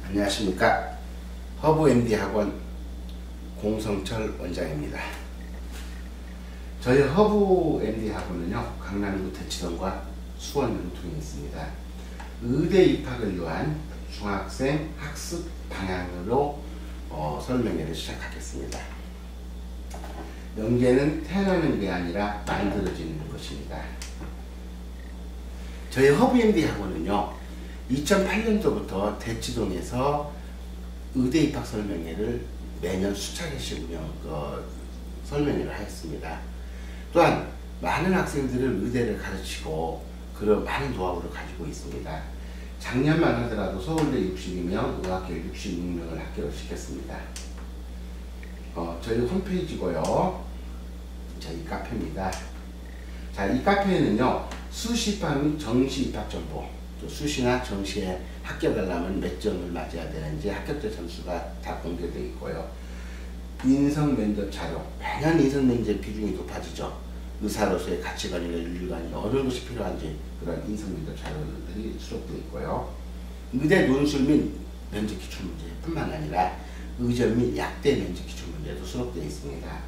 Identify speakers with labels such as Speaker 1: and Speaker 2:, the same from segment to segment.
Speaker 1: 안녕하십니까. 허브MD학원 공성철 원장입니다. 저희 허브MD학원은요, 강남구 대치동과 수원 영통에 있습니다. 의대 입학을 위한 중학생 학습 방향으로 설명회를 시작하겠습니다. 연계는 태어나는 게 아니라 만들어지는 것입니다. 저희 허브MD학원은요, 2008년도부터 대치동에서 의대 입학 설명회를 매년 수차례씩 설명회를 하였습니다. 또한 많은 학생들을 의대를 가르치고 그런 많은 노하우를 가지고 있습니다. 작년만 하더라도 서울대 62명, 의학교 66명을 합격을 시켰습니다. 저희 홈페이지고요. 저희 카페입니다. 자, 이 카페에는요, 수시 입학 및 정시 입학 정보, 또 수시나 정시에 합격하려면 몇 점을 맞아야 되는지 합격자 점수가 다 공개되어 있고요. 인성 면접 자료, 매년 인성 면접 비중이 높아지죠. 의사로서의 가치관이나 윤리관이 어느 것이 필요한지 그런 인성 면접 자료들이 수록되어 있고요. 의대 논술 및 면접 기출 문제뿐만 아니라 의전 및 약대 면접 기출 문제도 수록되어 있습니다.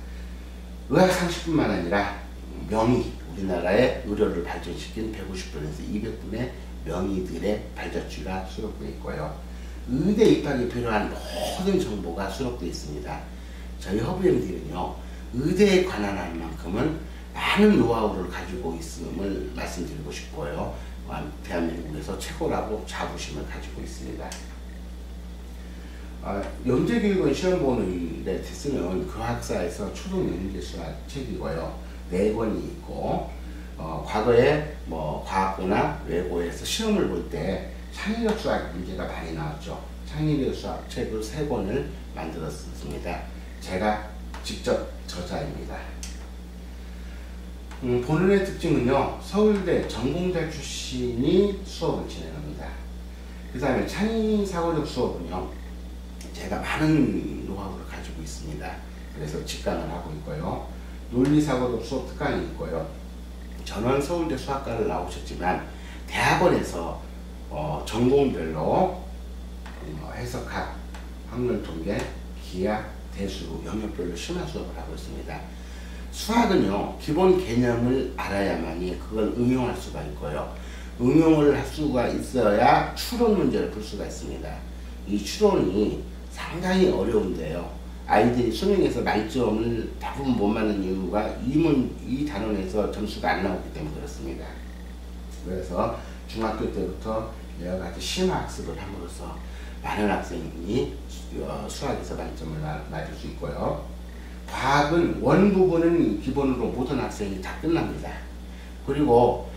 Speaker 1: 의학 상식뿐만 아니라 명의, 우리나라의 의료를 발전시킨 150분에서 200분의 명의들의 발자취가 수록되어 있고요. 의대 입학에 필요한 모든 정보가 수록되어 있습니다. 저희 허브MD는요, 의대에 관한 만큼은 많은 노하우를 가지고 있음을 말씀드리고 싶고요. 대한민국에서 최고라고 자부심을 가지고 있습니다. 영재교육원 시험본을 쓰는 교학사에서 초등 영재 수학 책이고요. 4권이 있고, 과거에 과학고나 외고에서 시험을 볼 때 창의력 수학 문제가 많이 나왔죠. 창의력 수학 책을 3권을 만들었습니다. 제가 직접 저자입니다. 본원의 특징은요, 서울대 전공자 출신이 수업을 진행합니다. 그 다음에 창의사고력 수업은요, 제가 많은 노하우를 가지고 있습니다. 그래서 직강을 하고 있고요. 논리사고력 수업 특강이 있고요. 저는 서울대 수학과를 나오셨지만 대학원에서 전공별로 해석학, 확률통계, 기하, 대수, 영역별로 심화 수업을 하고 있습니다. 수학은요, 기본 개념을 알아야만이 그걸 응용할 수가 있고요. 응용을 할 수가 있어야 추론 문제를 풀 수가 있습니다. 이 추론이 상당히 어려운데요. 아이들이 수능에서 만점을 대부분 못 맞는 이유가 이 단원에서 점수가 안 나오기 때문에 그렇습니다. 그래서 중학교 때부터 여러 가지 심화학습을 함으로써 많은 학생이 수학에서 만점을 맞을 수 있고요. 과학은 원 부분은 기본으로 모든 학생이 다 끝납니다. 그리고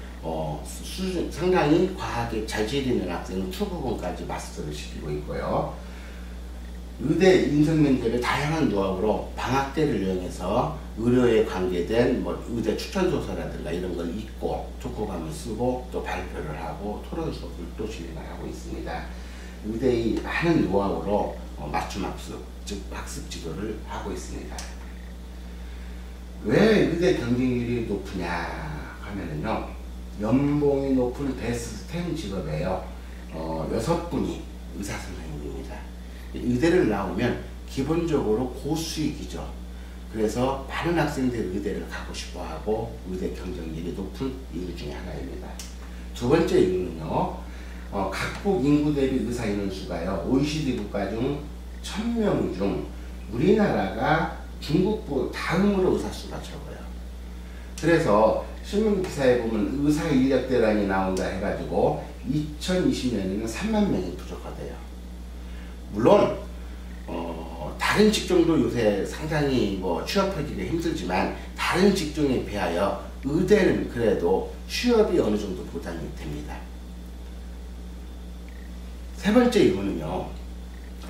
Speaker 1: 상당히 과학에 자질 있는 학생은 초부분까지 마스터를 시키고 있고요. 의대 인성 면접의 다양한 노하우로 방학때를 이용해서 의료에 관계된 의대 추천소서라든가 이런 걸 읽고 독후감을 쓰고 또 발표를 하고 토론 수업을 또 진행을 하고 있습니다. 의대의 많은 노하우로 맞춤 학습, 즉 학습 지도를 하고 있습니다. 왜 의대 경쟁률이 높으냐 하면은요, 연봉이 높은 베스트 10 직업에요, 6분이 의사 선생님입니다. 의대를 나오면 기본적으로 고수익이죠. 그래서 많은 학생들이 의대를 가고 싶어 하고 의대 경쟁률이 높은 이유 중에 하나입니다. 두 번째 이유는요, 각국 인구 대비 의사 인원수가요, OECD 국가 중 1000명 중 우리나라가 중국부 다음으로 의사 수가 적어요. 그래서 신문 기사에 보면 의사 인력대란이 나온다 해가지고 2020년에는 3만 명이 부족하대요. 물론 다른 직종도 요새 상당히 취업하기가 힘들지만 다른 직종에 비하여 의대는 그래도 취업이 어느 정도 보장이 됩니다. 세 번째 이유는요,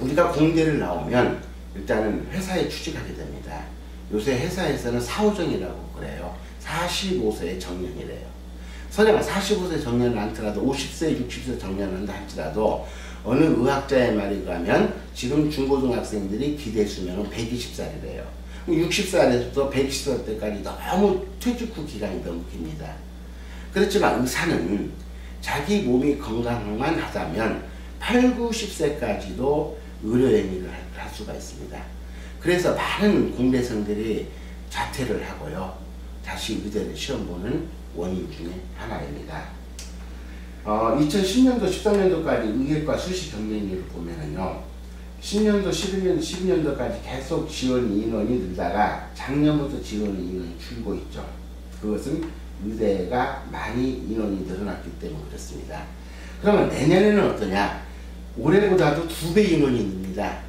Speaker 1: 우리가 공대를 나오면 일단은 회사에 취직하게 됩니다. 요새 회사에서는 사후정이라고 그래요. 45세 정년이래요. 설령 45세 정년을 않더라도 50세, 60세 정년을 한다 할지라도 어느 의학자의 말에 의하면 지금 중고등학생들이 기대 수명은 120살이래요. 60살에서 120살 때까지 너무 퇴직 후 기간이 너무 깁니다. 그렇지만 의사는 자기 몸이 건강만 하다면 8, 9, 10세까지도 의료행위를 할 수가 있습니다. 그래서 많은 공대생들이 자퇴를 하고요. 다시 의대를 시험 보는 원인 중에 하나입니다. 2010년도, 13년도까지 의학과 수시 경쟁률을 보면은요, 10년도, 11년도, 12년도까지 계속 지원 인원이 늘다가 작년부터 지원 인원이 줄고 있죠. 그것은 의대가 많이 인원이 늘어났기 때문에 그렇습니다. 그러면 내년에는 어떠냐? 올해보다도 2배 인원이 늡니다.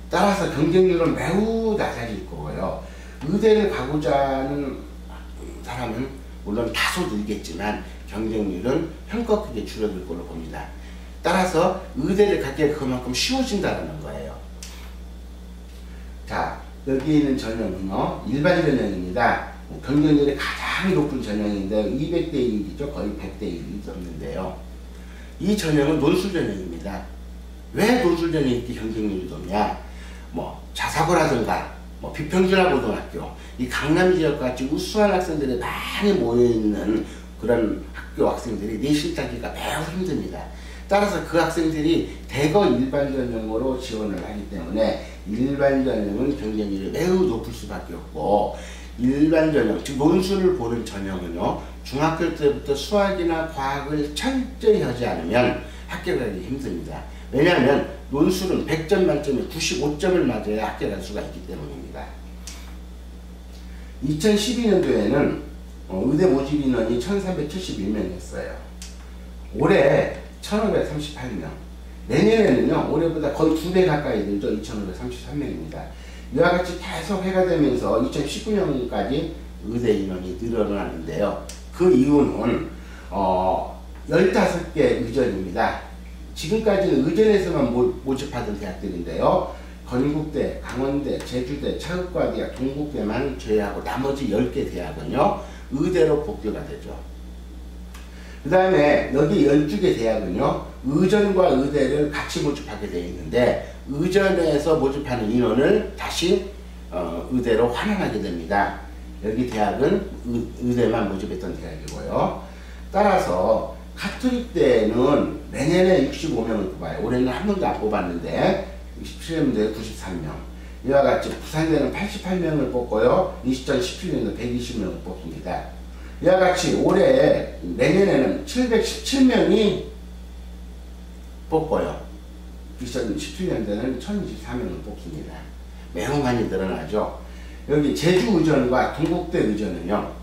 Speaker 1: 따라서 경쟁률은 매우 낮아질 거고요. 의대를 가고자 하는 사람은 물론 다소 늘겠지만 경쟁률은 현격하게 줄어들 걸로 봅니다. 따라서 의대를 갖기에 그만큼 쉬워진다는 거예요. 자, 여기 있는 전형은요, 일반 전형입니다. 경쟁률이 가장 높은 전형인데 200대 1이죠. 거의 100대 1이 넘는데요. 이 전형은 논술 전형입니다. 왜 논술 전형이 이렇게 경쟁률이 높냐? 뭐 자사고라든가 뭐 비평준화고등학교, 이 강남 지역같이 우수한 학생들이 많이 모여있는 그런 학교 학생들이 내신 따기가 매우 힘듭니다. 따라서 그 학생들이 대거 일반 전형으로 지원을 하기 때문에 일반 전형은 경쟁률이 매우 높을 수밖에 없고, 일반 전형, 즉 논술을 보는 전형은요, 중학교 때부터 수학이나 과학을 철저히 하지 않으면 학교 가기 힘듭니다. 왜냐하면 논술은 100점 만점에 95점을 맞아야 학교 갈 수가 있기 때문입니다. 2012년도에는 의대 모집 인원이 1371명이었어요. 올해 1538명. 내년에는요, 올해보다 거의 2배 가까이 늘죠. 2533명입니다. 이와 같이 계속 해가 되면서 2019년까지 의대 인원이 늘어나는데요. 그 이유는 15개 의전입니다. 지금까지는 의전에서만 모집하던 대학들인데요. 건국대, 강원대, 제주대, 차극과대학, 동국대만 제외하고 나머지 10개 대학은요, 의대로 복귀가 되죠. 그 다음에 여기 12개 대학은요, 의전과 의대를 같이 모집하게 되어 있는데, 의전에서 모집하는 인원을 다시 의대로 환원하게 됩니다. 여기 대학은 의대만 모집했던 대학이고요. 따라서 가톨릭대는 내년에 65명을 뽑아요. 올해는 한 번도 안 뽑았는데 17년도에 93명. 이와 같이 부산대는 88명을 뽑고요. 2017년도 120명을 뽑습니다. 이와 같이 올해 내년에는 717명이 뽑고요. 2017년도에는 1024명을 뽑습니다. 매우 많이 늘어나죠. 여기 제주의전과 동국대 의전은요,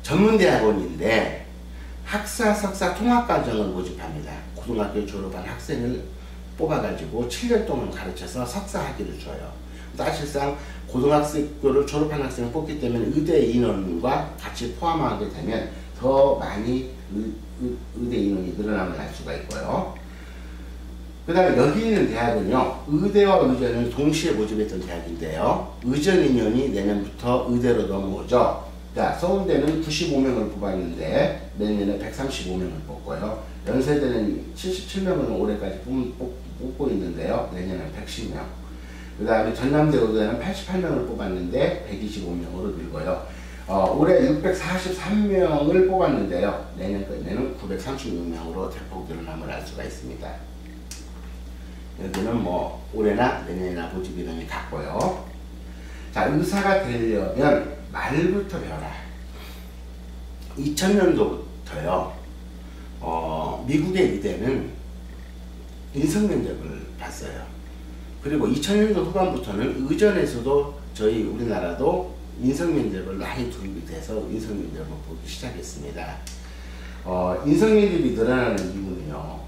Speaker 1: 전문대학원인데 학사, 석사 통합과정을 모집합니다. 고등학교 졸업한 학생을 뽑아가지고 7년 동안 가르쳐서 석사학위를 줘요. 사실상 고등학교를 졸업한 학생을 뽑기 때문에 의대 인원과 같이 포함하게 되면 더 많이 의대 인원이 늘어남을 알 수가 있고요. 그 다음에 여기 있는 대학은요, 의대와 의전을 동시에 모집했던 대학인데요, 의전 인원이 내년부터 의대로 넘어오죠. 자, 서울대는 95명을 뽑았는데 내년에 135명을 뽑고요. 연세대는 77명을 올해까지 뽑고 있는데요, 내년에 110명. 그 다음에 전남대 의대는 88명을 뽑았는데 125명으로 늘고요. 올해 643명을 뽑았는데요, 내년까지는 936명으로 대폭 늘어남을 알 수가 있습니다. 여기는 뭐 올해나 내년이나 모집 인원이 같고요. 자, 의사가 되려면 말부터 배워라. 2000년도부터요, 미국의 의대는 인성면접을 봤어요. 그리고 2000년도 후반부터는 의전에서도 저희 우리나라도 인성면접을 많이 도입이 돼서 인성면접을 보기 시작했습니다. 인성면접이 늘어나는 이유는요,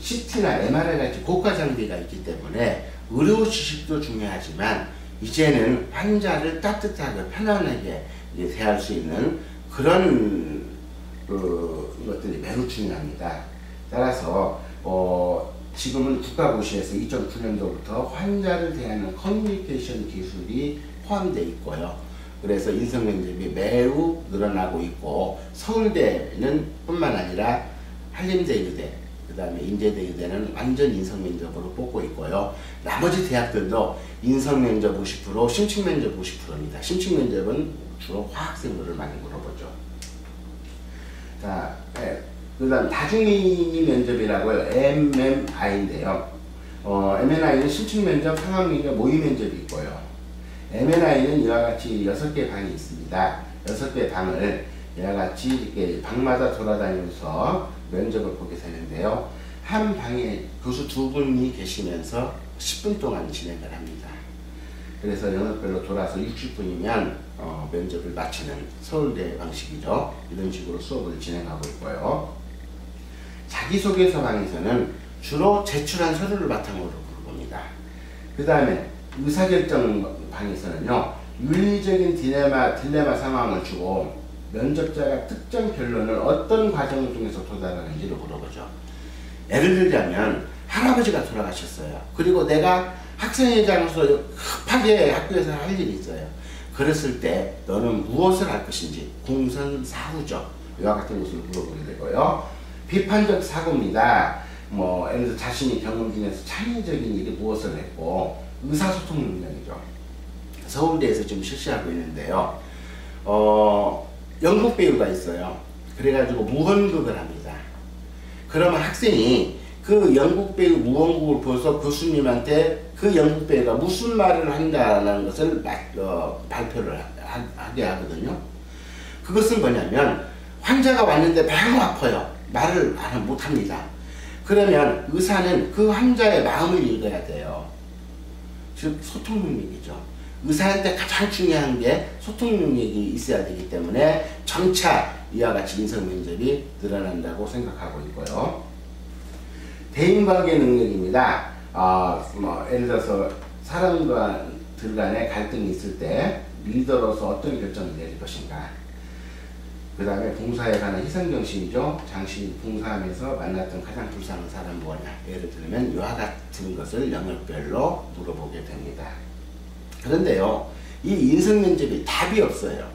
Speaker 1: CT나 MRI 같이 고가 장비가 있기 때문에 의료 지식도 중요하지만 이제는 환자를 따뜻하게 편안하게 대할 수 있는 그런 것들이 매우 중요합니다. 따라서 지금은 국가고시에서 2009년도부터 환자를 대하는 커뮤니케이션 기술이 포함되어 있고요. 그래서 인성면접이 매우 늘어나고 있고, 서울대는 뿐만 아니라 한림대 의대, 그 다음에 인제대 의대는 완전 인성면접으로 뽑고 있고요. 나머지 대학들도 인성면접 50%, 심층면접 50%입니다. 심층면접은 주로 화학생들을 많이 물어보죠. 자, 그 다음 다중민의 면접이라고요. MMI인데요. MNI는 신축 면접, 상황 면접, 모의 면접이 있고요. MNI는 이와 같이 6개의 방이 있습니다. 6개의 방을 이와 같이 이렇게 방마다 돌아다니면서 면접을 보게 되는데요. 한 방에 교수 2분이 계시면서 10분 동안 진행을 합니다. 그래서 영역별로 돌아서 60분이면 면접을 마치는 서울대 방식이죠. 이런 식으로 수업을 진행하고 있고요. 자기소개서 방에서는 주로 제출한 서류를 바탕으로 물어봅니다. 그 다음에 의사결정 방에서는요, 윤리적인 딜레마 상황을 주고 면접자가 특정 결론을 어떤 과정을 통해서 도달하는지를 물어보죠. 예를 들자면 할아버지가 돌아가셨어요. 그리고 내가 학생회장으로서 급하게 학교에서 할 일이 있어요. 그랬을 때 너는 무엇을 할 것인지, 공선사후죠. 이와 같은 것을 물어보게 되고요. 비판적 사고입니다. 예를 들어 자신이 경험 중에서 창의적인 일이 무엇을 했고, 의사소통 능력이죠. 서울대에서 지금 실시하고 있는데요. 연극 배우가 있어요. 그래가지고 무언극을 합니다. 그러면 학생이 그 연극 배우 무언극을 보면서 교수님한테 그 연극 배우가 무슨 말을 한다는 것을 발표를 하게 하거든요. 그것은 뭐냐면 환자가 왔는데 매우 아파요. 말을 못합니다. 그러면 의사는 그 환자의 마음을 읽어야 돼요. 즉 소통 능력이죠. 의사한테 가장 중요한 게 소통 능력이 있어야 되기 때문에 점차 이와 같이 인성 면접이 늘어난다고 생각하고 있고요. 대인관계 능력입니다. 예를 들어서 사람들 간에 갈등이 있을 때 리더로서 어떤 결정을 내릴 것인가. 그 다음에 봉사에 관한 희생정신이죠. 당신이 봉사하면서 만났던 가장 불쌍한 사람 뭐냐. 예를 들면 이와 같은 것을 영역별로 물어보게 됩니다. 그런데요, 이 인성면접이 답이 없어요.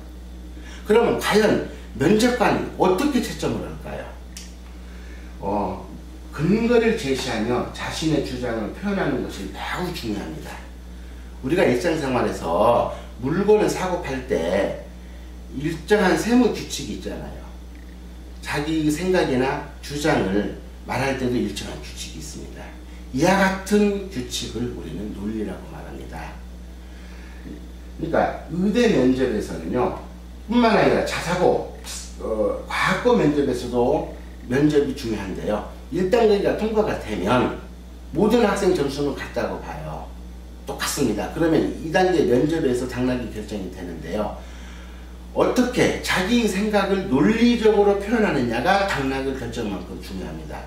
Speaker 1: 그러면 과연 면접관이 어떻게 채점을 할까요? 근거를 제시하며 자신의 주장을 표현하는 것이 매우 중요합니다. 우리가 일상생활에서 물건을 사고 팔 때 일정한 세무 규칙이 있잖아요. 자기 생각이나 주장을 말할 때도 일정한 규칙이 있습니다. 이와 같은 규칙을 우리는 논리라고 말합니다. 그러니까 의대 면접에서는요, 뿐만 아니라 자사고, 과학고 면접에서도 면접이 중요한데요. 1단계가 통과가 되면 모든 학생 점수는 같다고 봐요. 똑같습니다. 그러면 2단계 면접에서 당락이 결정이 되는데요. 어떻게 자기 생각을 논리적으로 표현하느냐가 당락을 결정할 만큼 중요합니다.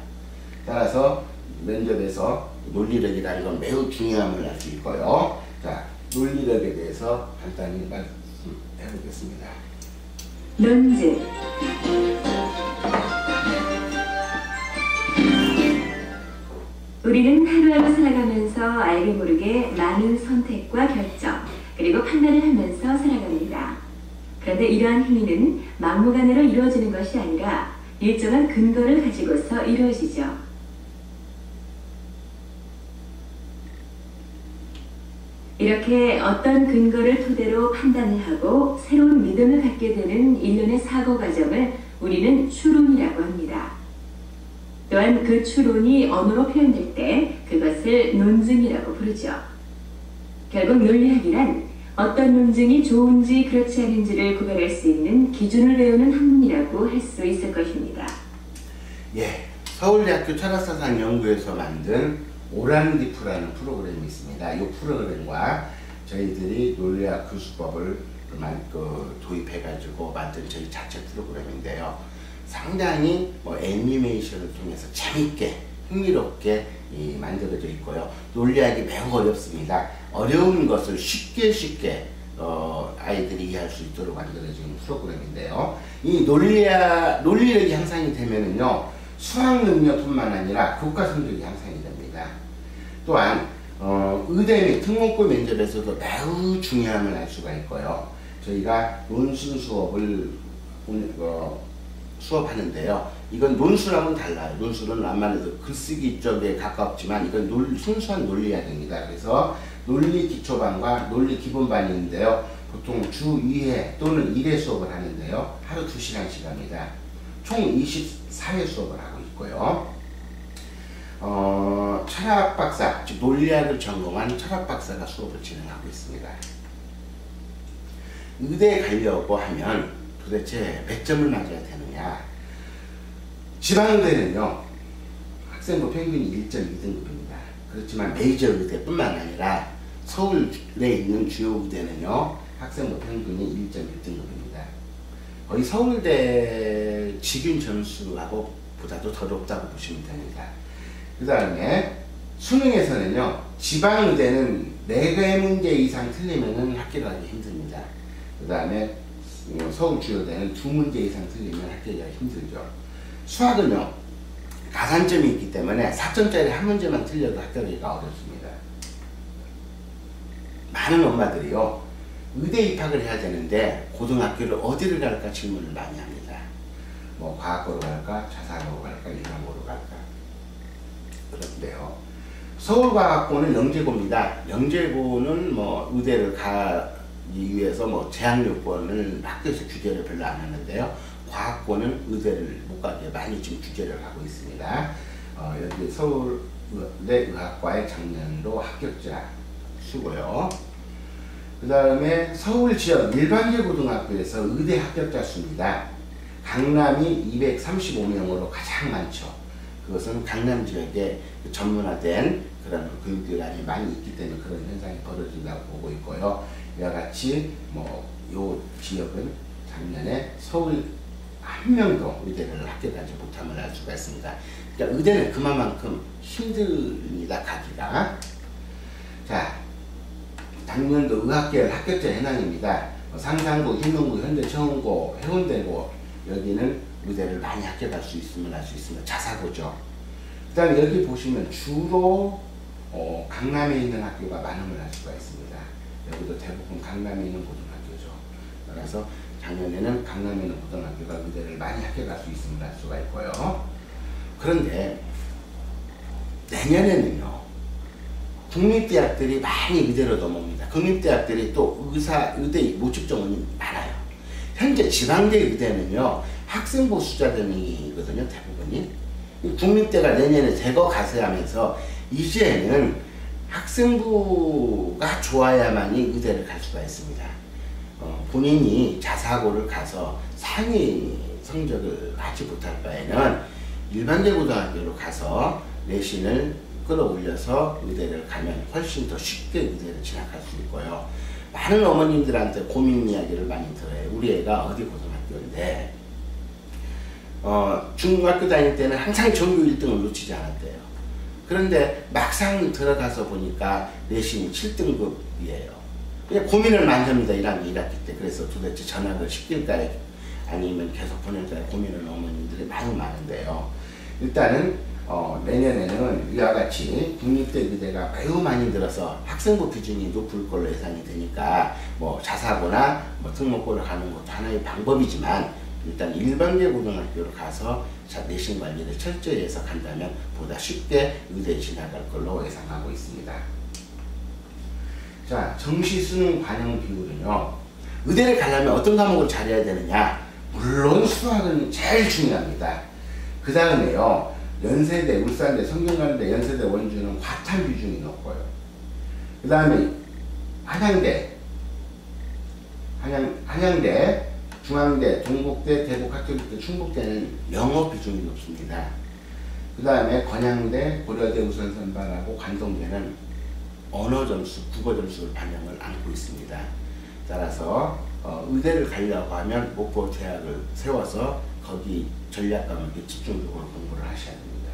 Speaker 1: 따라서 면접에서 논리력이라는 건 매우 중요함을 알 수 있고요. 자, 논리력에 대해서 간단히 말씀해 보겠습니다.
Speaker 2: 논증. 우리는 하루하루 살아가면서 알게 모르게 많은 선택과 결정, 그리고 판단을 하면서 살아갑니다. 그런데 이러한 행위는 막무가내로 이루어지는 것이 아니라 일정한 근거를 가지고서 이루어지죠. 이렇게 어떤 근거를 토대로 판단을 하고 새로운 믿음을 갖게 되는 일련의 사고 과정을 우리는 추론이라고 합니다. 또한 그 추론이 언어로 표현될 때 그것을 논증이라고 부르죠. 결국 논리학이란 어떤 논증이 좋은지 그렇지 않은지를 구별할 수 있는 기준을 외우는 학문이라고 할 수 있을 것입니다.
Speaker 1: 예, 서울대학교 철학사상연구에서 만든 오란디프라는 프로그램이 있습니다. 이 프로그램과 저희들이 논리학 교수법을 도입해가지고 만든 저희 자체 프로그램인데요. 상당히 애니메이션을 통해서 재밌게 흥미롭게 만들어져 있고요. 논리학이 매우 어렵습니다. 어려운 것을 쉽게 아이들이 이해할 수 있도록 만들어진 프로그램인데요. 이 논리력이 향상이 되면은요, 수학 능력뿐만 아니라 교과 성적이 향상이 됩니다. 또한 의대 및 특목고 면접에서도 매우 중요함을 알 수가 있고요. 저희가 논술 수업을 수업하는데요. 이건 논술하고는 달라요. 논술은 아무래도 글쓰기 쪽에 가깝지만 이건 순수한 논리학입니다. 그래서 논리 기초반과 논리 기본반이 있는데요. 보통 주 2회 또는 1회 수업을 하는데요. 하루 2시간씩 합니다. 총 24회 수업을 하고 있고요. 철학 박사, 즉 논리학을 전공한 철학 박사가 수업을 진행하고 있습니다. 의대에 가려고 하면 도대체 몇 점을 맞아야 되느냐? 지방의대는요, 학생부 평균이 1.2등급입니다. 그렇지만 메이저 의대뿐만 아니라 서울에 있는 주요 의대는요, 학생부 평균이 1.1등급입니다. 거의 서울대 직윤 점수하고 보다도 더 높다고 보시면 됩니다. 그 다음에 수능에서는요, 지방의대는 4개 문제 이상 틀리면 합격하기 힘듭니다. 그 다음에 서울 주요대는 2문제 이상 틀리면 합격하기 힘들죠. 수학은요, 가산점이 있기 때문에 4점짜리 한 문제만 틀려도 합격하기가 어렵습니다. 많은 엄마들이요, 의대 입학을 해야 되는데 고등학교를 어디를 갈까 질문을 많이 합니다. 뭐 과학고로 갈까, 자사고로 갈까, 일반고로 갈까. 그런데요, 서울과학고는 영재고입니다. 영재고는 뭐 의대를 가기 위해서 뭐 재학 요건을 학교에서 규제를 별로 안 하는데요, 과학고는 의대를 못 가게 많이 지금 규제를 하고 있습니다. 여기 서울대 의학과의 작년도 합격자 수고요. 그 다음에 서울 지역 일반계 고등학교에서 의대 합격자 수입니다. 강남이 235명으로 가장 많죠. 그것은 강남 지역에 전문화된 그런 교육기관이 많이 있기 때문에 그런 현상이 벌어진다고 보고 있고요. 이와 같이 요 지역은 작년에 서울 한 명도 의대를 합격하지 못함을 알 수가 있습니다. 그러니까 의대는 그만큼 힘듭니다, 가기가. 자, 작년도 의학계열 합격자 현황입니다. 상산고, 흰농고, 현대, 청운고, 해운대고, 여기는 의대를 많이 합격할 수 있음을 알 수 있습니다. 자사고죠. 그 다음에 여기 보시면 주로 강남에 있는 학교가 많음을 알 수가 있습니다. 여기도 대부분 강남에 있는 고등학교죠. 따라서 작년에는 강남에 있는 고등학교가 의대를 많이 합격할 수 있음을 알 수가 있고요. 그런데 내년에는요, 국립대학들이 많이 의대로 넘어옵니다. 국립대학들이 또 의대 모집 정원이 많아요. 현재 지방대 의대는요, 학생부 숫자등이거든요, 대부분이. 국립대가 내년에 대거 가세하면서 이제는 학생부가 좋아야만이 의대를 갈 수가 있습니다. 본인이 자사고를 가서 상위 성적을 하지 못할 바에는 일반계 고등학교로 가서 내신을 끌어올려서 의대를 가면 훨씬 더 쉽게 의대를 진학할 수 있고요. 많은 어머님들한테 고민 이야기를 많이 들어요. 우리 애가 어디 고등학교인데 중학교 다닐 때는 항상 전교 1등을 놓치지 않았대요. 그런데 막상 들어가서 보니까 내신이 7등급이에요. 그냥 고민을 많이 합니다. 1학년 1학기 때. 그래서 도대체 전학을 시킬까요? 아니면 계속 보낼까요? 고민을 어머님들이 많이 많은데요. 일단은 내년에는 이와 같이 국립대 의대가 매우 많이 늘어서 학생부 비중이 높을 걸로 예상이 되니까 자사고나 특목고를 가는 것도 하나의 방법이지만 일단 일반계 고등학교로 가서 내신 관리를 철저히 해서 간다면 보다 쉽게 의대에 진학할 걸로 예상하고 있습니다. 자, 정시 수능 반영 비율은요, 의대를 가려면 어떤 과목을 잘해야 되느냐? 물론 수학은 제일 중요합니다. 그 다음에요, 연세대, 울산대, 성균관대, 연세대, 원주는 과탐 비중이 높고요. 그 다음에 한양대, 중앙대, 동국대, 대국학교대, 충북대는 영어 비중이 높습니다. 그 다음에 건양대, 고려대 우선 선발하고 관동대는 언어 점수, 국어 점수를 반영을 안고 있습니다. 따라서 의대를 가려고 하면 목표 대학을 세워서 거기 전략 과목에 집중적으로 공부를 하셔야 됩니다.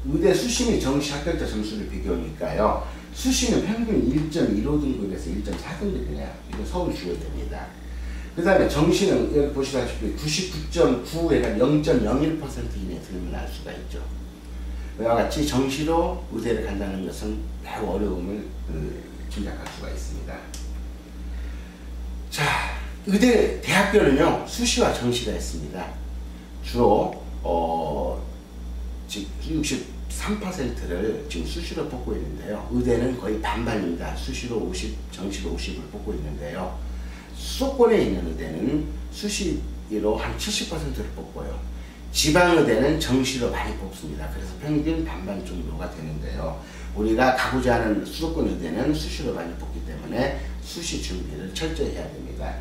Speaker 1: 의대 수시및 정시 합격자 점수를 비교하니까요, 수시는 평균 1.15등급에서 1.4등급이네요. 이거 서울 주요대입니다. 그 다음에 정시는 여기 보시다시피 99.9에가 0.01% 이내 들면 알 수가 있죠. 이와 같이 정시로 의대를 간다는 것은 매우 어려움을 짐작할 수가 있습니다. 자, 의대 대학교는요, 수시와 정시가 있습니다. 주로 지금 63%를 지금 수시로 뽑고 있는데요. 의대는 거의 반반입니다. 수시로 50, 정시로 50을 뽑고 있는데요. 수도권에 있는 의대는 수시 의대로 한 70%를 뽑고요. 지방의대는 정시로 많이 뽑습니다. 그래서 평균 반반 정도가 되는데요. 우리가 가고자 하는 수도권 의대는 수시로 많이 뽑기 때문에 수시 준비를 철저히 해야 됩니다.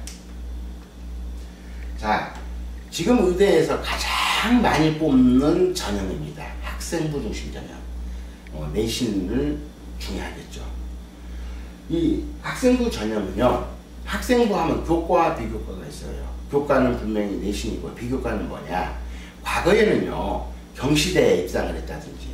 Speaker 1: 자, 지금 의대에서 가장 많이 뽑는 전형입니다. 학생부 중심 전형. 내신을 중요하겠죠. 이 학생부 전형은요, 학생부 하면 교과와 비교과가 있어요. 교과는 분명히 내신이고 비교과는 뭐냐? 과거에는요, 경시대에 입상을 했다든지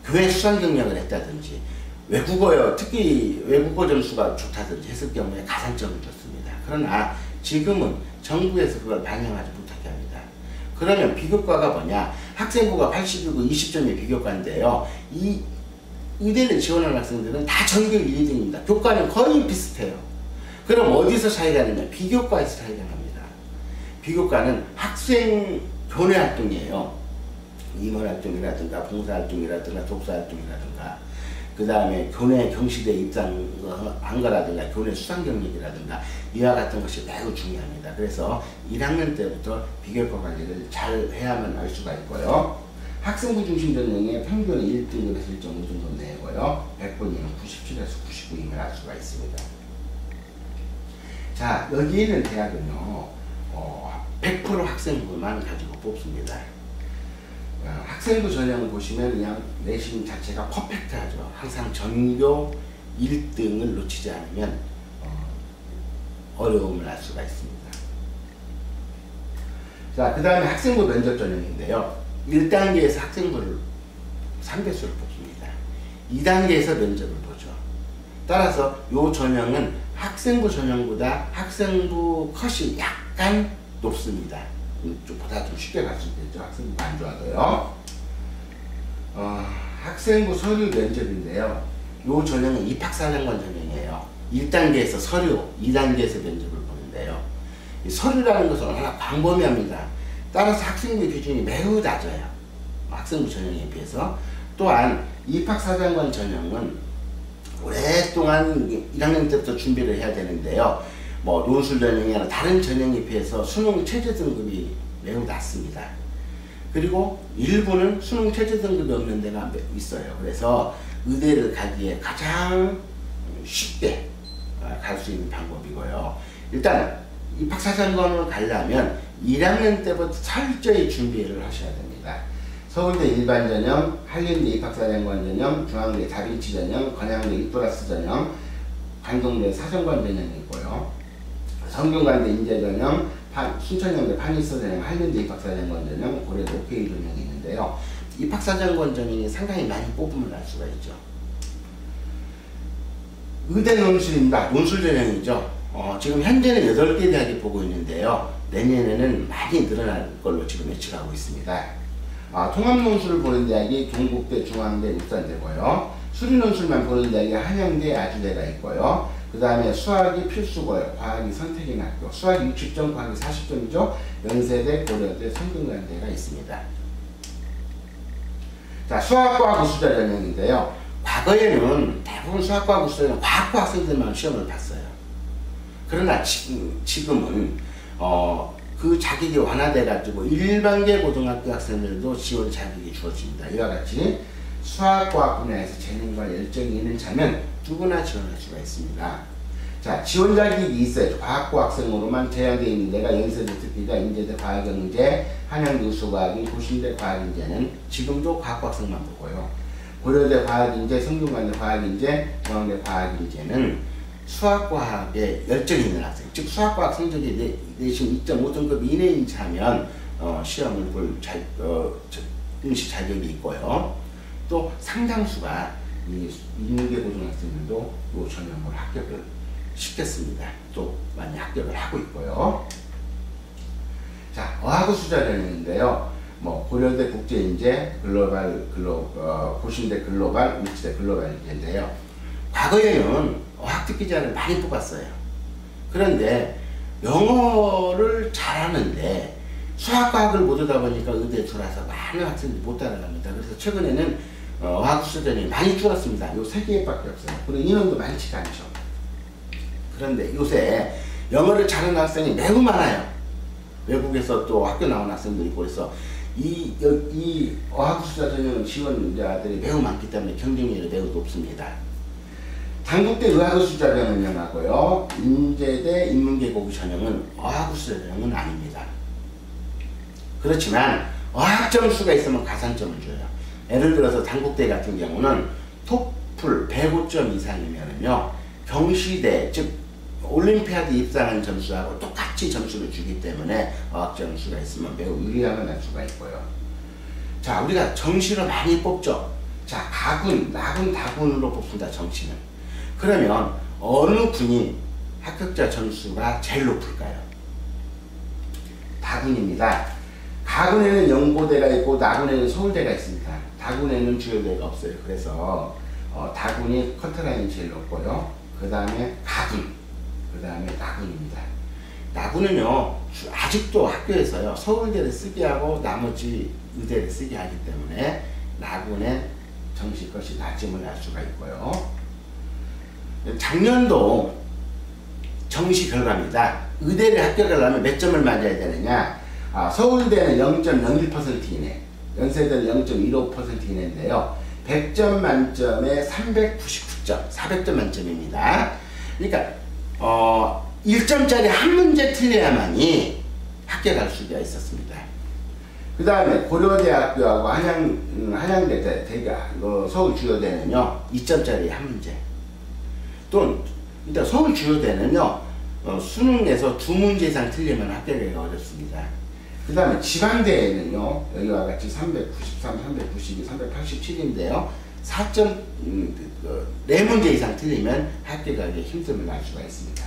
Speaker 1: 교회 수상 경력을 했다든지 외국어요, 특히 외국어 점수가 좋다든지 했을 경우에 가산점을 줬습니다. 그러나 지금은 정부에서 그걸 반영하지 못하게 합니다. 그러면 비교과가 뭐냐? 학생부가 80이고 20점이 비교과인데요. 이 의대를 지원하는 학생들은 다 전교 1, 2등입니다. 교과는 거의 비슷해요. 그럼 어디서 차이가 나냐? 비교과에서 차이가 납니다. 비교과는 학생 교내 활동이에요. 임원 활동이라든가 봉사 활동이라든가 독서 활동이라든가 그 다음에 교내 경시대 입상한 거라든가 교내 수상 경력이라든가 이와 같은 것이 매우 중요합니다. 그래서 1학년 때부터 비교과 관리를 잘 해야만 알 수가 있고요. 학생부 중심 전형의 평균 1등급에서 1.5 정도 내고요. 100번이면 97에서 99이면 알 수가 있습니다. 자, 여기 있는 대학은요, 100% 학생부만 가지고 뽑습니다. 학생부 전형을 보시면 그냥 내신 자체가 퍼펙트하죠. 항상 전교 1등을 놓치지 않으면 어려움을 알 수가 있습니다. 자, 그 다음에 학생부 면접 전형인데요. 1단계에서 학생부를 3개수를 뽑습니다. 2단계에서 면접을 보죠. 따라서 이 전형은 학생부 전형보다 학생부 컷이 약간 높습니다. 보다 좀 쉽게 갈 수 있겠죠. 학생부가 안 좋아도요. 학생부 서류 면접인데요. 이 전형은 입학사정관 전형이에요. 1단계에서 서류, 2단계에서 면접을 보는데요. 이 서류라는 것은 워낙 광범위합니다. 따라서 학생부 기준이 매우 낮아요. 학생부 전형에 비해서. 또한 입학사정관 전형은 오랫동안 1학년 때부터 준비를 해야 되는데요. 뭐 논술 전형이나 다른 전형에 비해서 수능 최저 등급이 매우 낮습니다. 그리고 일부는 수능 최저 등급이 없는 데가 있어요. 그래서 의대를 가기에 가장 쉽게 갈 수 있는 방법이고요. 일단 입학사정관을 가려면 1학년 때부터 철저히 준비를 하셔야 됩니다. 서울대 일반 전형, 한림대 입학사정관 전형, 중앙대 다빈치 전형, 건양대 이플러스 전형, 강동대 사정관 전형이 있고요. 성균관대 인재 전형, 순천향대 판이서 전형, 한림대 입학사정관 전형, 고려대 OK 전형이 있는데요. 입학사정관 전형이 상당히 많이 뽑으면 알 수가 있죠. 의대 논술입니다. 논술 전형이죠. 지금 현재는 8개 대학이 보고 있는데요. 내년에는 많이 늘어날 걸로 지금 예측하고 있습니다. 통합 논술을 보는 대학이 경북대, 중앙대, 울산대고요. 수리 논술만 보는 대학이 한양대, 아주대가 있고요. 그 다음에 수학이 필수고요. 과학이 선택인 학교. 수학이 60점, 과학이 40점이죠. 연세대, 고려대, 성균관대가 있습니다. 자, 수학과 구수자 전형인데요. 과거에는 대부분 수학과 구수자 전형 과학과 학생들만 시험을 봤어요. 그러나 지금은 그 자격이 완화돼가지고 일반계 고등학교 학생들도 지원 자격이 주어집니다. 이와 같이 수학과학 분야에서 재능과 열정이 있는 자면 누구나 지원할 수가 있습니다. 자, 지원 자격이 있어요. 과학과 학생으로만 제한되어 있는 데가 연세대 특기자, 인제대 과학경제, 한양대 우수과학인, 고신대 과학인재는 지금도 과학과 학생만 보고요. 고려대 과학인재, 성균관대 과학인재, 중앙대 과학인재는 수학과학에 열정이 있는 학생, 즉 수학과학 성적이 내신 2.5등급 이내인 자면 시험을 볼 응시 자격이 있고요. 또 상당수가 이 인문계 고등학생들도 이 전형을 합격을 시켰습니다. 또 많이 합격을 하고 있고요. 자, 어학우수자 전형인데요. 뭐 고려대 국제인재, 고신대 글로벌, 울지대 글로벌 인재인데요. 과거에는 어학특기자를 많이 뽑았어요. 그런데 영어를 잘하는데 수학과학을 못 오다 보니까 의대에 들어와서 많은 학생들이 못 따라갑니다. 그래서 최근에는 어학수전이 많이 줄었습니다. 요 3개밖에 없어요. 그리고 인원도 많지가 않죠. 그런데 요새 영어를 잘하는 학생이 매우 많아요. 외국에서 또 학교 나온 학생들이 있고 그래서 이 어학술사 전형 지원자들이 매우 많기 때문에 경쟁률이 매우 높습니다. 당국대 의학술사 전형하고요, 인제대 인문계곡 전형은 어학술사 전형은 아닙니다. 그렇지만 어학 점수가 있으면 가산점을 줘요. 예를 들어서 당국대 같은 경우는 토플 105점 이상이면은요, 경시대 즉 올림피아드 입상한 점수하고 똑같이 점수를 주기 때문에 어학 점수가 있으면 매우 유리함을 알 수가 있고요. 자, 우리가 정시로 많이 뽑죠. 자, 가군, 나군, 다군으로 뽑습니다. 정시는. 그러면 어느 군이 합격자 점수가 제일 높을까요? 다군입니다. 가군에는 연고대가 있고 나군에는 서울대가 있습니다. 다군에는 주요대가 없어요. 그래서 다군이 커트라인이 제일 높고요. 그 다음에 가군, 그 다음에 나군입니다. 나군은요, 아직도 학교에서요, 서울대를 쓰게 하고 나머지 의대를 쓰게 하기 때문에 나군의 정시 것이 낮음을 알 수가 있고요. 작년도 정시 결과입니다. 의대를 합격하려면 몇 점을 맞아야 되느냐? 서울대는 0.01% 이내, 연세대는 0.15% 이내인데요. 100점 만점에 399점, 400점 만점입니다. 그러니까 1점짜리 한 문제 틀려야만이 합격할 수가 있었습니다. 그 다음에 고려대학교하고 한양대, 서울 주요대는요, 2점짜리 한 문제. 또 일단 서울 주요대는요, 수능에서 2문제 이상 틀리면 합격하기가 어렵습니다. 그 다음에 지방대에는요, 여기와 같이 393, 392, 387인데요, 4문제 이상 틀리면 합격하기 힘듦을 알 수가 있습니다.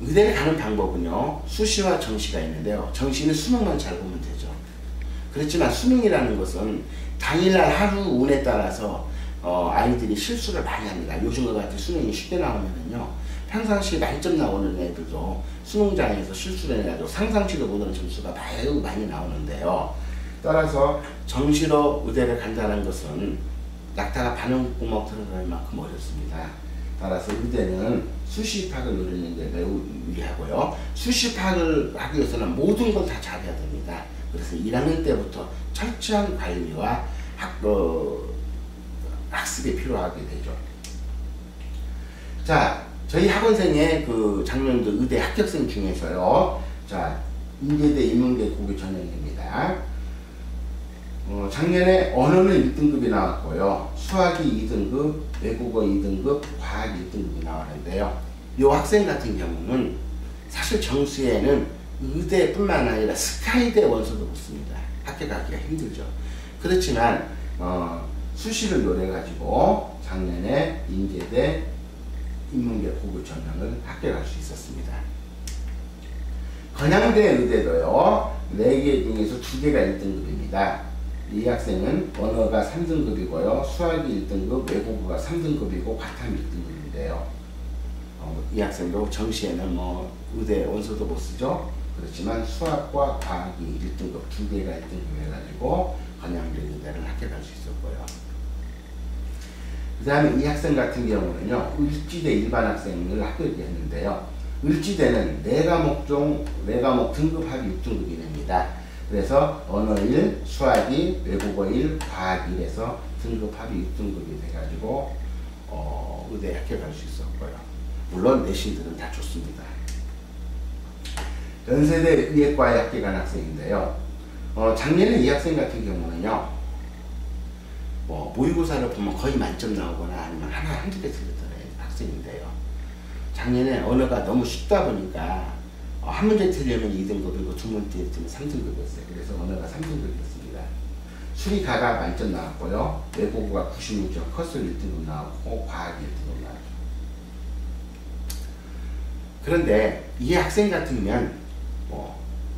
Speaker 1: 의대를 가는 방법은요, 수시와 정시가 있는데요. 정시는 수능만 잘 보면 되죠. 그렇지만 수능이라는 것은 당일날 하루 운에 따라서 아이들이 실수를 많이 합니다. 요즘과 같이 수능이 쉽게 나오면은요, 평상시 만점 나오는 애들도 수능장에서 실수를 해가지고 상상치도 못하는 점수가 매우 많이 나오는데요. 따라서 정시로 의대를 간다는 것은 낙타가 바늘구멍 들어갈 만큼 어렵습니다. 따라서 의대는 수시 입학을 노리는 데 매우 유리하고요. 수시 입학을 하기 위해서는 모든 걸 다 잘해야 됩니다. 그래서 1학년 때부터 철저한 관리와 학습이 필요하게 되죠. 자, 저희 학원생의 그 작년도 의대 합격생 중에서요, 자, 인제대 인문계곡 전형입니다. 작년에 언어는 1등급이 나왔고요, 수학이 2등급, 외국어 2등급, 과학 1등급이 나왔는데요. 이 학생 같은 경우는 사실 정시에는 의대뿐만 아니라 스카이대 원서도 붙습니다. 합격하기가 힘들죠. 그렇지만 수시를 노려가지고 작년에 인제대 인문계곡 전형을 합격할 수 있었습니다. 건양대 의대도요, 4개 중에서 2개가 1등급입니다. 이 학생은 언어가 3등급이고요, 수학이 1등급, 외국어가 3등급이고 과탐이 1등급인데요. 이 학생도 정시에는 의대 원서도 못 쓰죠. 그렇지만 수학과 과학이 1등급, 2개가 1등급 해가지고 건양대 의대를 합격할 수 있었고요. 그 다음에 이 학생 같은 경우는요, 을지대 일반 학생을 합격했는데요. 을지대는 4과목 등급 합이 6등급이 됩니다. 그래서 언어 1, 수학 2, 외국어 1, 과학 1에서 등급 합이 6등급이 돼가지고 의대에 합격할 수 있었고요. 물론 내신들은 다 좋습니다. 연세대 의예과에 합격한 학생인데요. 작년에 이 학생 같은 경우는요, 모의고사를 보면 거의 만점 나오거나 아니면 한두 개 틀렸던 학생인데요. 작년에 언어가 너무 쉽다 보니까 한 문제 틀리면 2등급이고 2문제 틀리면 3등급이었어요. 그래서 언어가 3등급이었습니다. 수리가가 만점 나왔고요. 외국어가 96점, 커스로 1등급 나왔고 과학이 1등급 나왔죠. 그런데 이 학생 같으면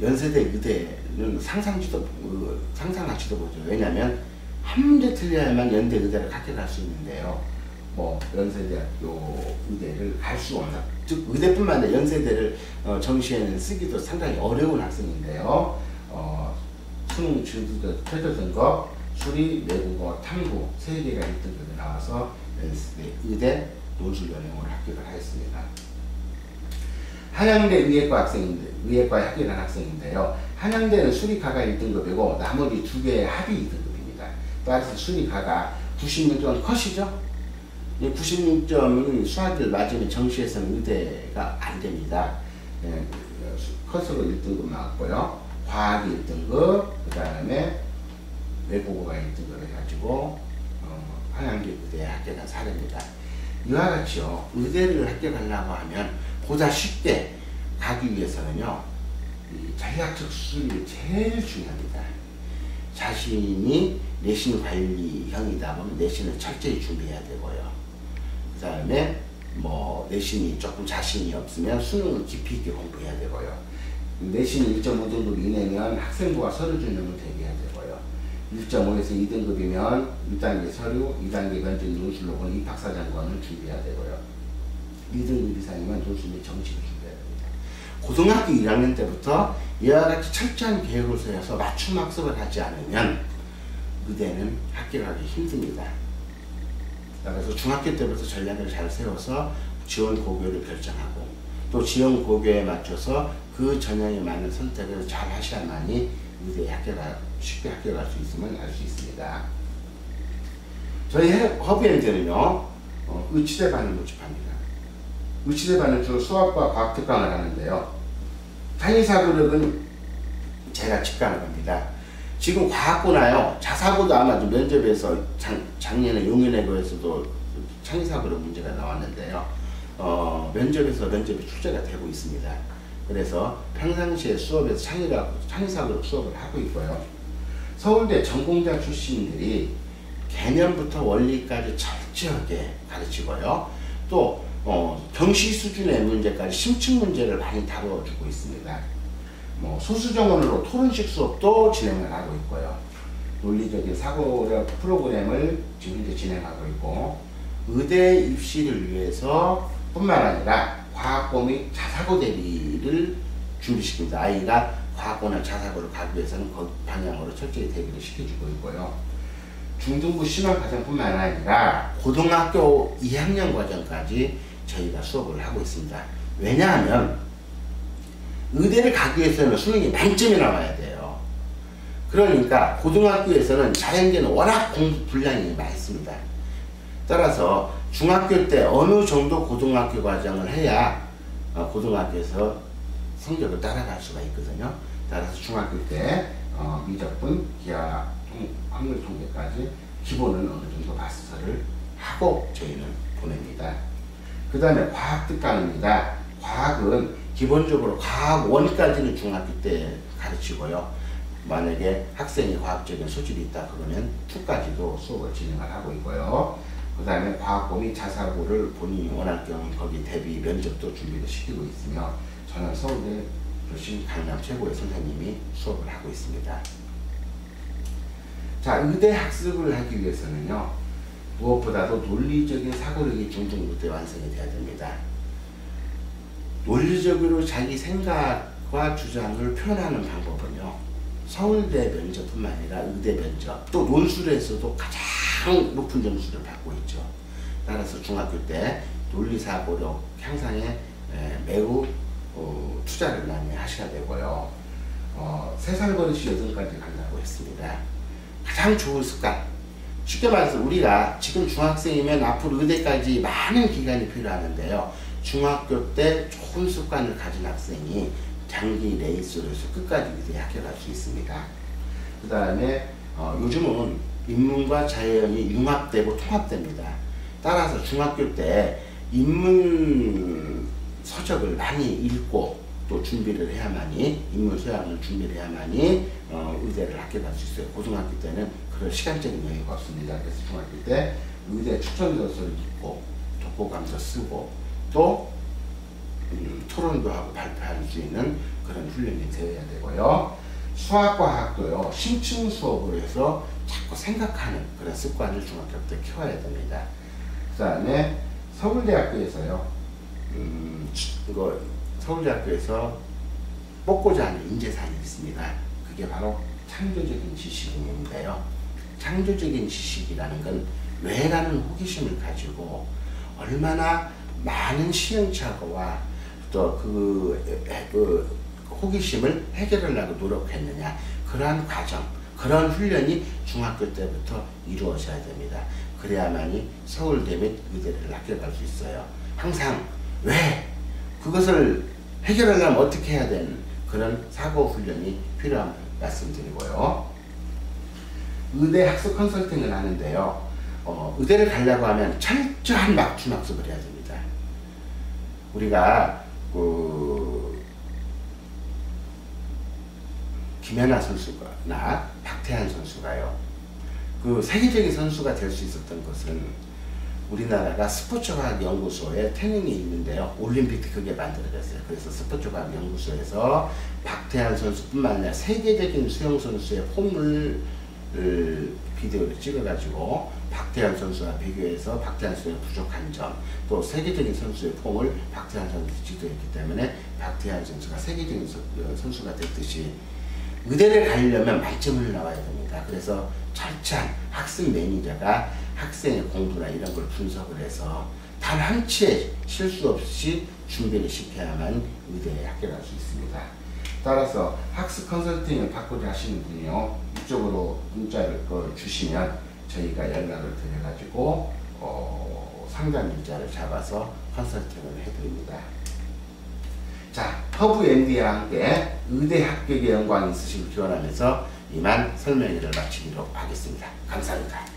Speaker 1: 연세대 의대는 상상할지도 모르죠. 왜냐하면 한 문제 틀려야만 연대 의대를 합격할 수 있는데요. 연세대학교 의대를 갈 수 없는, 즉 의대뿐만 아니라 연세대를 정시에는 쓰기도 상당히 어려운 학생인데요. 수능 최저 등급, 수리, 외국어, 탐구 3개가 1등급이 나와서 연세대 의대 논술 연형을 합격을 하였습니다. 한양대 의예과에 합격한 학생인데요. 한양대는 수리과가 1등급이고 나머지 두 개의 합이 2등급입니다. 따라서 수리과가 96점 컷이죠. 96점이 수학을 맞으면 정시에서는 의대가 안 됩니다. 컷으로 1등급 나왔고요. 과학이 1등급, 그 다음에 외국어가 1등급 해가지고 한양대 의대에 합격한 사례입니다. 이와 같이요, 의대를 합격하려고 하면 보다 쉽게 가기 위해서는요, 전략적 수술이 제일 중요합니다. 자신이 내신 관리형이다 보면 내신을 철저히 준비해야 되고요. 그 다음에 뭐 내신이 조금 자신이 없으면 수능을 깊이 있게 공부해야 되고요. 내신이 1.5등급 이내면 학생부와 서류 준용을 대비해야 되고요. 1.5에서 2등급이면 1단계 서류, 2단계 면접 논술로 본 입학사정관을 준비해야 되고요. 2등급 이상이면 논술 및 정시를 준비해야 됩니다. 고등학교 1학년 때부터 이와 같이 철저한 계획을 세워서 맞춤 학습을 하지 않으면 의대는 합격하기 힘듭니다. 그래서 중학교 때부터 전략을 잘 세워서 지원 고교를 결정하고 또 지원 고교에 맞춰서 그 전형에 맞는 선택을 잘 하셔야만이 의대에 쉽게 합격할 수 있음을 알 수 있습니다. 저희 허브엔드는요, 의치대반을 모집합니다. 의치대반은 주로 수학과 과학 특강을 하는데요. 창의사고력은 제가 직강을 합니다. 지금 과학고나요, 자사고도 아마 면접에서 작년에 용인외고에서도 창의사고력 문제가 나왔는데요. 면접이 출제가 되고 있습니다. 그래서 평상시에 수업에서 창의사고력 수업을 하고 있고요. 서울대 전공자 출신들이 개념부터 원리까지 철저하게 가르치고요. 또 경시 수준의 문제까지 심층 문제를 많이 다뤄주고 있습니다. 소수정원으로 토론식 수업도 진행을 하고 있고요. 논리적인 사고력 프로그램을 지금 현재 진행하고 있고, 의대 입시를 위해서 뿐만 아니라 과학고 및 자사고 대비를 준비시킵니다. 아이가 과학고나 자사고를 가기 위해서는 그 방향으로 철저히 대비를 시켜주고 있고요. 중등부 심화 과정뿐만 아니라 고등학교 2학년 과정까지 저희가 수업을 하고 있습니다. 왜냐하면 의대를 가기 위해서는 수능이 만점이 나와야 돼요. 그러니까 고등학교에서는 자연계는 워낙 공부 분량이 많습니다. 따라서 중학교 때 어느 정도 고등학교 과정을 해야 고등학교에서 성적을 따라갈 수가 있거든요. 따라서 중학교 때 미적분, 기하, 확률 통계까지 기본은 어느 정도 마스터를 하고 저희는 보냅니다. 그 다음에 과학 특강입니다. 과학은 기본적으로 과학 1까지는 중학교 때 가르치고요. 만약에 학생이 과학적인 소질이 있다 그러면 2까지도 수업을 진행을 하고 있고요. 그 다음에 과학고 및 자사고를 본인이 원할 경우 거기 대비 면접도 준비를 시키고 있으며, 저는 서울대 출신 강남 최고의 선생님이 수업을 하고 있습니다. 자, 의대 학습을 하기 위해서는요, 무엇보다도 논리적인 사고력이 중등부터 완성이 돼야 됩니다. 논리적으로 자기 생각과 주장을 표현하는 방법은요, 서울대 면접뿐만 아니라 의대 면접, 또 논술에서도 가장 높은 점수를 받고 있죠. 따라서 중학교 때 논리사고력 향상에 매우 투자를 많이 하셔야 되고요. 3살 버릇이 8까지 간다고 했습니다. 가장 좋은 습관, 쉽게 말해서 우리가 지금 중학생이면 앞으로 의대까지 많은 기간이 필요하는데요. 중학교 때 좋은 습관을 가진 학생이 장기 레이스로 해서 끝까지 의대에 합격할 수 있습니다. 그 다음에 요즘은 인문과 자연이 융합되고 통합됩니다. 따라서 중학교 때 인문 서적을 많이 읽고 또 준비를 해야만이, 인문 소양을 준비를 해야만이 의대를 합격할 수 있어요. 고등학교 때는 그럴 시간적인 여유가 없습니다. 그래서 중학교 때 의대 추천서를 읽고 독보감서 쓰고 또 토론도 하고 발표할 수 있는 그런 훈련이 되어야 되고요. 수학과학도요, 심층 수업을 해서 자꾸 생각하는 그런 습관을 중학교 때 키워야 됩니다. 그 다음에 서울대학교에서요, 서울대학교에서 뽑고자 하는 인재상이 있습니다. 그게 바로 창조적인 지식인인데요. 창조적인 지식이라는 건 왜라는 호기심을 가지고 얼마나 많은 시행착오와 또 그 호기심을 해결하려고 노력했느냐, 그러한 과정, 그런 훈련이 중학교 때부터 이루어져야 됩니다. 그래야만이 서울대 및 의대를 합격할 수 있어요. 항상 왜 그것을 해결하려면 어떻게 해야 되는 그런 사고 훈련이 필요한 말씀드리고요. 의대 학습 컨설팅을 하는데요. 의대를 가려고 하면 철저한 맞춤 학습을 해야 됩니다. 우리가 김연아 선수나 박태환 선수가요, 그 세계적인 선수가 될 수 있었던 것은 우리나라가 스포츠과학연구소에 태능이 있는데요. 올림픽 때 그게 만들어졌어요. 그래서 스포츠과학연구소에서 박태환 선수뿐만 아니라 세계적인 수영 선수의 폼을 비디오를 찍어가지고 박태환 선수와 비교해서 박태환 선수의 부족한 점, 또 세계적인 선수의 폼을 박태환 선수가 지도했기 때문에 박태환 선수가 세계적인 선수가 됐듯이 의대를 가려면 만점을 나와야 됩니다. 그래서 철저한 학습 매니저가 학생의 공부나 이런 걸 분석을 해서 단 한 치의 실수 없이 준비를 시켜야만 의대에 합격할 수 있습니다. 따라서 학습 컨설팅을 받고자 하시는 분이요, 이쪽으로 문자를 주시면 저희가 연락을 드려가지고 상담 일자를 잡아서 컨설팅을 해드립니다. 자, 허브 MD와 함께 의대 합격의 영광이 있으시길 기원하면서 이만 설명회를 마치도록 하겠습니다. 감사합니다.